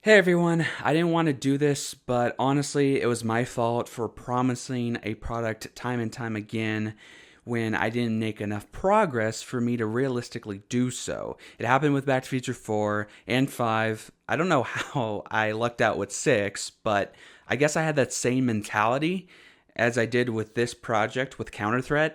Hey everyone, I didn't want to do this, but honestly, it was my fault for promising a product time and time again when I didn't make enough progress for me to realistically do so. It happened with Back to the Future 4 and 5. I don't know how I lucked out with 6, but I guess I had that same mentality as I did with this project with Counterthreat,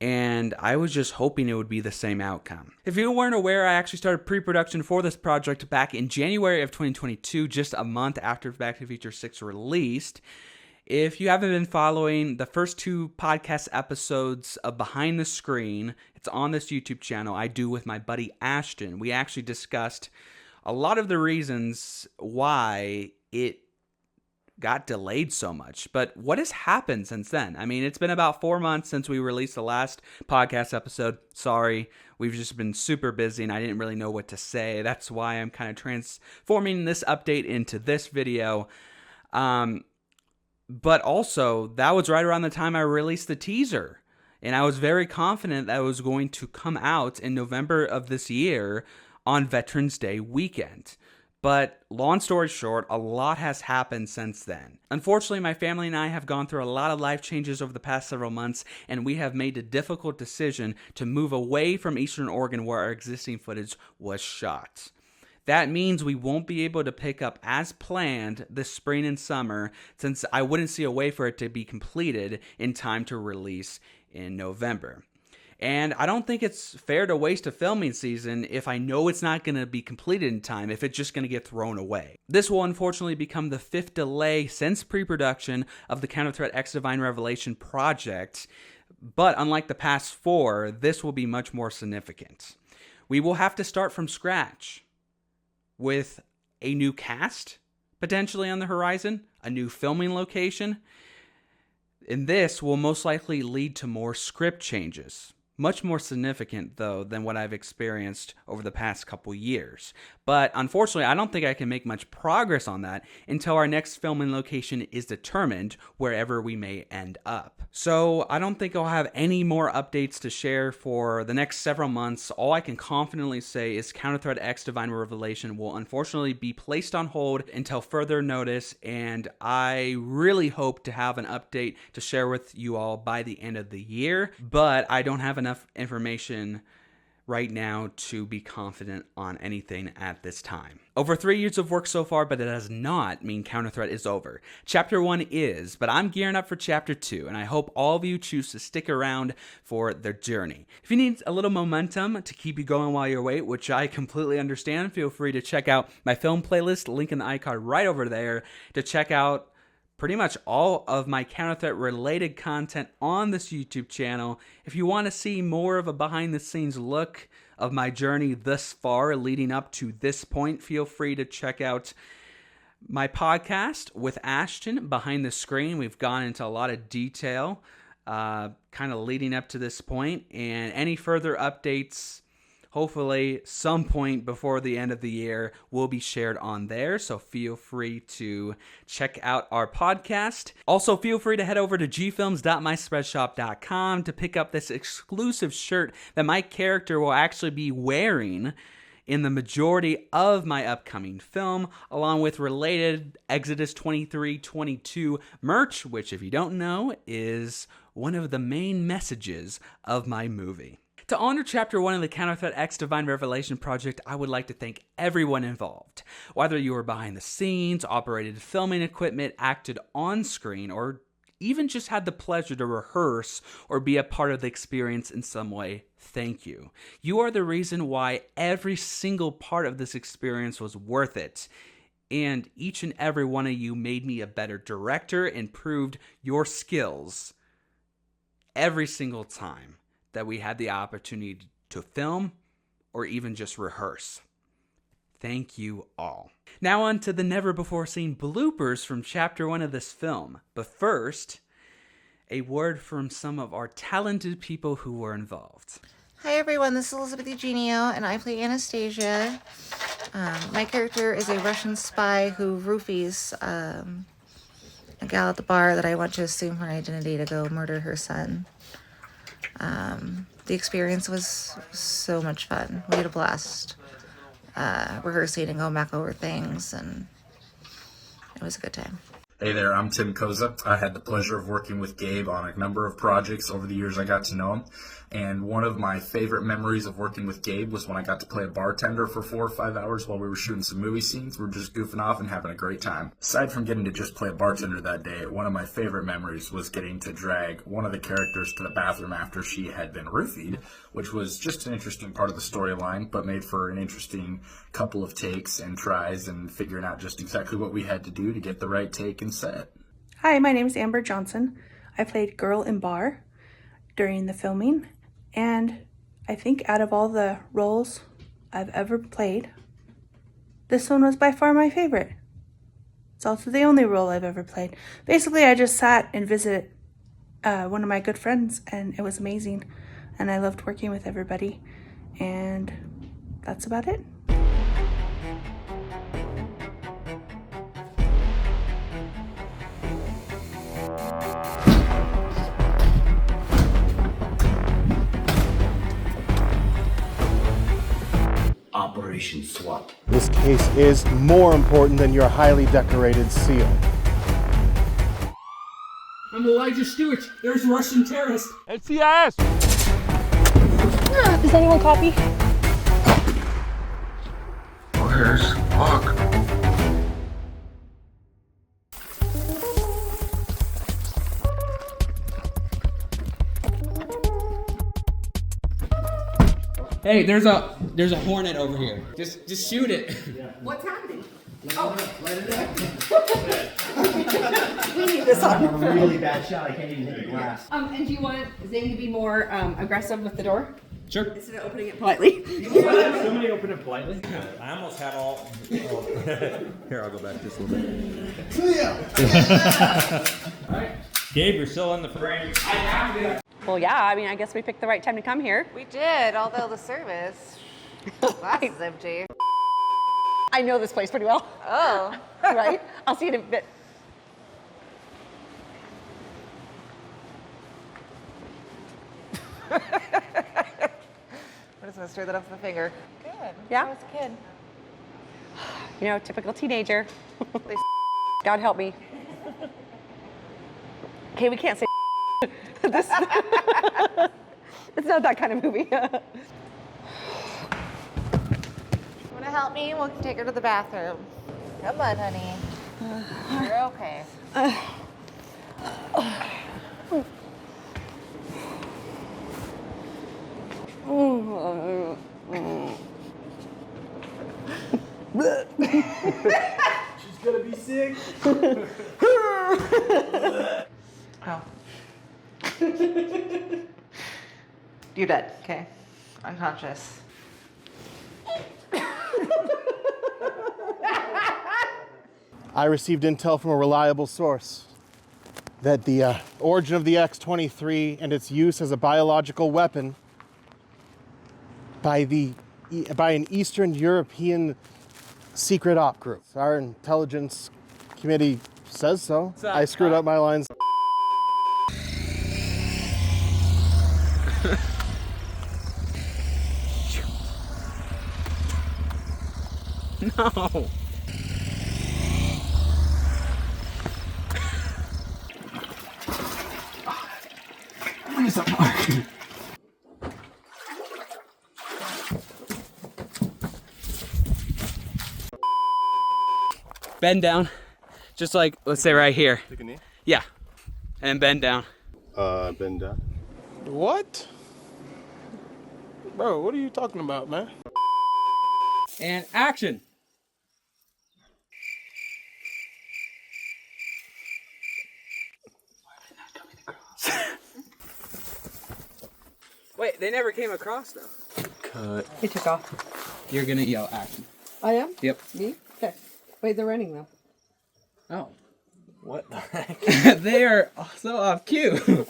and I was just hoping it would be the same outcome. If you weren't aware, I actually started pre-production for this project back in January of 2022, just a month after Back to the Future 6 released. If you haven't been following the first two podcast episodes of Behind the Screen, it's on this YouTube channel I do with my buddy Ashton. We actually discussed a lot of the reasons why it got delayed so much. But what has happened since then? I mean, it's been about 4 months since we released the last podcast episode. Sorry, we've just been super busy and I didn't really know what to say. That's why I'm kind of transforming this update into this video. But also, that was right around the time I released the teaser. And I was very confident that it was going to come out in November of this year on Veterans Day weekend. But long story short, a lot has happened since then. Unfortunately, my family and I have gone through a lot of life changes over the past several months, and we have made a difficult decision to move away from Eastern Oregon where our existing footage was shot. That means we won't be able to pick up as planned this spring and summer, since I wouldn't see a way for it to be completed in time to release in November. And I don't think it's fair to waste a filming season if I know it's not going to be completed in time, if it's just going to get thrown away. This will unfortunately become the 5th delay since pre-production of the Counterthreat X Divine Revelation project, but unlike the past 4, this will be much more significant. We will have to start from scratch with a new cast potentially on the horizon, a new filming location, and this will most likely lead to more script changes. Much more significant, though, than what I've experienced over the past couple years. But unfortunately, I don't think I can make much progress on that until our next filming location is determined, wherever we may end up. So I don't think I'll have any more updates to share for the next several months. All I can confidently say is Counterthreat X Divine Revelation will unfortunately be placed on hold until further notice, and I really hope to have an update to share with you all by the end of the year, but I don't have enough information right now to be confident on anything at this time. Over 3 years of work so far, but it does not mean Counterthreat is over. Chapter 1 is, but I'm gearing up for Chapter 2, and I hope all of you choose to stick around for the journey. If you need a little momentum to keep you going while you wait, which I completely understand, feel free to check out my film playlist, link in the iCard right over there, to check out pretty much all of my Counterthreat related content on this YouTube channel. If you want to see more of a behind the scenes look of my journey thus far leading up to this point, feel free to check out my podcast with Ashton, Behind the Screen. We've gone into a lot of detail kind of leading up to this point, and any further updates hopefully some point before the end of the year will be shared on there, so feel free to check out our podcast. Also, feel free to head over to gfilms.myspreadshop.com to pick up this exclusive shirt that my character will actually be wearing in the majority of my upcoming film, along with related Exodus 23:22 merch, which, if you don't know, is one of the main messages of my movie. To honor Chapter 1 of the Counterthreat X Divine Revelation project, I would like to thank everyone involved. Whether you were behind the scenes, operated filming equipment, acted on screen, or even just had the pleasure to rehearse or be a part of the experience in some way, thank you. You are the reason why every single part of this experience was worth it. And each and every one of you made me a better director and proved your skills every single time that we had the opportunity to film or even just rehearse. Thank you all. Now on to the never before seen bloopers from Chapter 1 of this film. But first, a word from some of our talented people who were involved. Hi everyone, this is Elizabeth Eugenio, and I play Anastasia. My character is a Russian spy who roofies a gal at the bar that I want to assume her identity to go murder her son. The experience was so much fun. We had a blast rehearsing and going back over things, and it was a good time. Hey there, I'm Tim Koza. I had the pleasure of working with Gabe on a number of projects over the years I got to know him. And one of my favorite memories of working with Gabe was when I got to play a bartender for 4 or 5 hours while we were shooting some movie scenes. We were just goofing off and having a great time. Aside from getting to just play a bartender that day, one of my favorite memories was getting to drag one of the characters to the bathroom after she had been roofied, which was just an interesting part of the storyline, but made for an interesting couple of takes and tries and figuring out just exactly what we had to do to get the right take and set. Hi, my name is Amber Johnson. I played Girl in Bar during the filming, and I think out of all the roles I've ever played, this one was by far my favorite. It's also the only role I've ever played. Basically, I just sat and visited one of my good friends, and it was amazing, and I loved working with everybody, and that's about it. Operation Swap. This case is more important than your highly decorated seal. I'm Elijah Stewart. There's Russian terrorists. NCIS! Does anyone copy? Where's Lark? Hey, there's a hornet over here. Just shoot it. What's happening? We need this on. I'm a really bad shot. I can't even hit the glass. And do you want Zane to be more aggressive with the door? Sure. Instead of opening it politely? Somebody open it politely. I almost had all. Here, I'll go back just a little bit. Gabe, you're still in the frame. Well, yeah, I mean, I guess we picked the right time to come here. We did, although the service glass is empty. I know this place pretty well. Oh. Right? I'll see you in a bit. We're just gonna stir that up with a finger. Good. Yeah? I was a kid. You know, typical teenager. God help me. Okay, we can't say this. It's not that kind of movie. Wanna help me? We'll take her to the bathroom. Come on, honey. You're okay. She's gonna be sick. Oh. You're dead. Okay. Unconscious. I received intel from a reliable source that the origin of the X-23 and its use as a biological weapon by an Eastern European secret op group. Our intelligence committee says so. I screwed up my lines. No. Where's the mark? Bend down. Just like, let's say right here. Take a knee. Yeah. And bend down. Bend down. What? Bro, what are you talking about, man? And action. Wait, they never came across though. Cut. He took off. You're gonna yell action. I am? Yep. Me? Okay. Wait, they're running though. Oh. What the heck? They are so off cue.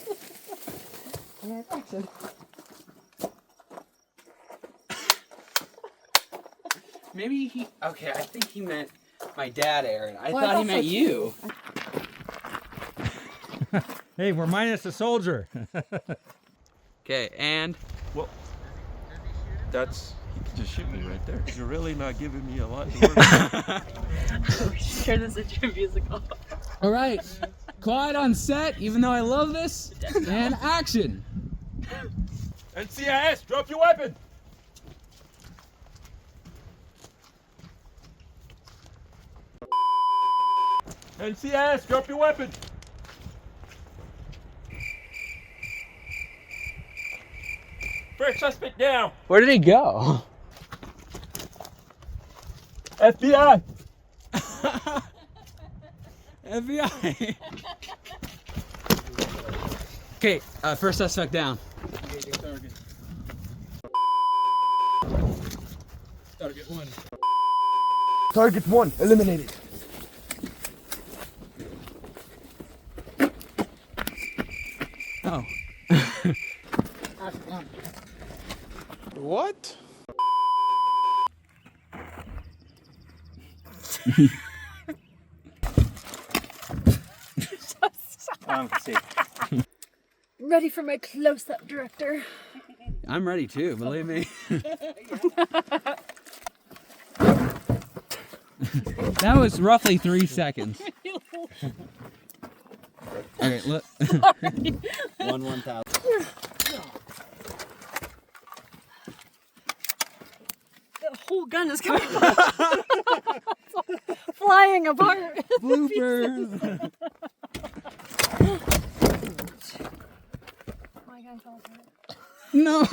Alright, action. Maybe he. Okay, I think he meant my dad, Aaron. I Well, thought he that's meant so you. Hey, we're minus a soldier. Okay, and That's. He could just shoot me right there. You're really not giving me a lot to work with. turn this into a musical. All right, quiet on set, even though I love this, and action. NCIS, drop your weapon! NCIS, drop your weapon! First suspect down! Where did he go? FBI! FBI. Okay, first suspect down. Target 1. Target 1 eliminated. Oh. What? Ready for my close-up, director. I'm ready too, believe me. That was roughly 3 seconds. Okay, look. 1,000. The whole gun is coming flying apart. Bloopers. Oh my God, fall apart. No.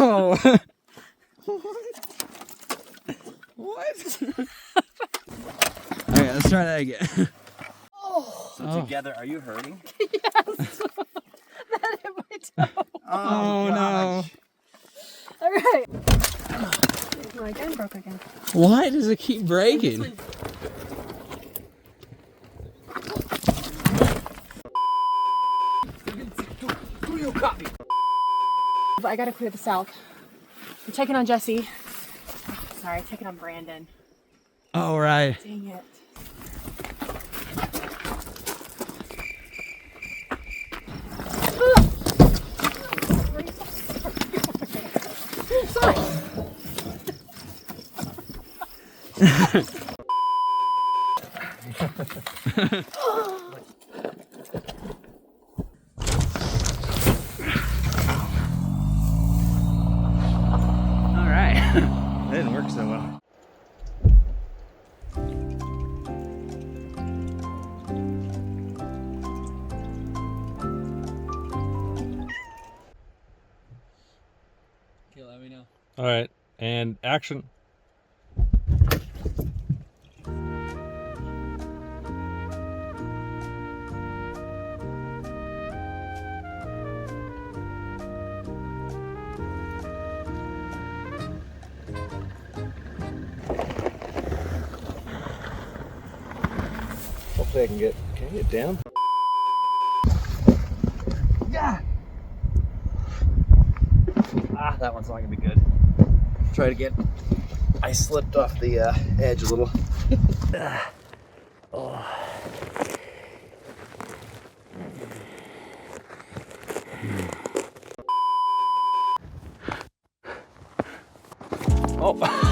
What? Okay, let's try that again. So together, are you hurting? Yes. That hit my toe. Oh no. All right. My gun broke again. Why does it keep breaking? I gotta clear the south. I'm checking on Jesse. Sorry, checking on Brandon. Oh, right. Dang it. All right. That didn't work so well. Okay, let me know. All right, and action. Hopefully I can I get down? Ah, that one's not gonna be good. Try it again. I slipped off the edge a little. Oh. Oh.